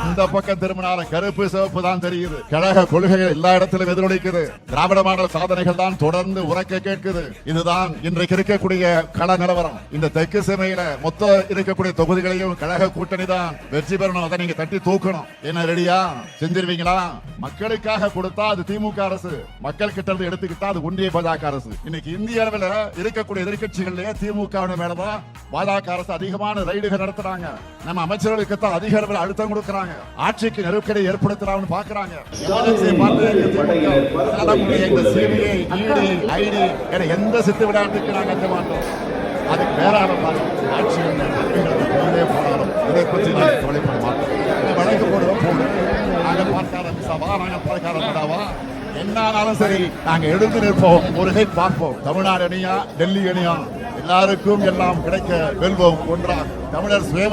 இந்த பக்கம் திரும்பினாலும் கருப்பு சிவப்பு தான் தெரியுது. கழக கொள்கைகள் எல்லா இடத்திலும் எதிரொலிக்குது. திராவிட மாடல் சாதனைகள் தான் தொடர்ந்து உரைக்க கேட்குது. இதுதான் இன்றைக்கு இருக்கக்கூடிய கள நிலவரம். இந்த தெற்கு சீமையில மொத்த இருக்கக்கூடிய தொகுதிகளையும் கழக கூட்டணி தான் வெற்றி பெறணும். அதை நீங்க தட்டி தூக்கணும். என்ன ரெடியா செஞ்சிருவீங்களா? மக்களுக்காக கொடுத்தா அது திமுக அரசு, மக்கள் கிட்ட இருந்து எடுத்துக்கிட்டா அது ஒன்றிய பாஜக அரசு. இன்னைக்கு இந்திய அளவில் இருக்கக்கூடிய எதிர்கட்சிகளிலேயே திமுக மேலதான் பாஜக அரசு அதிகமான ரைடுகள் நடத்துறாங்க. நம்ம அமைச்சர்களுக்கு தான் அதிக அளவில் அழுத்தம் கொடுக்கறாங்க. ஆட்சிக்கு நெருக்கடி ஏற்படுத்தலாம்னு பாக்குறாங்க. எந்த சித்து விளையாட்டுக்கு நாங்க எந்த மாட்டோம். அதுக்கு வேறான ஆட்சி போனாலும் இதை பற்றி நாங்கள் கவலைப்பட மாட்டோம். வழக்கு போடுவோம் போடுவோம். நாங்கள் பார்க்காத மிசாவா, நாங்கள் பார்க்காத மிசாவா, என்னாலும் சரி நாங்க எழுந்து நிற்போம். ஒரு கை பார்ப்போம். தமிழ்நாடு அணியா டெல்லி அணியா எல்லாருக்கும் எல்லாம் கிடைக்க வெல்வோம். ஒன்றாக தமிழர் சுய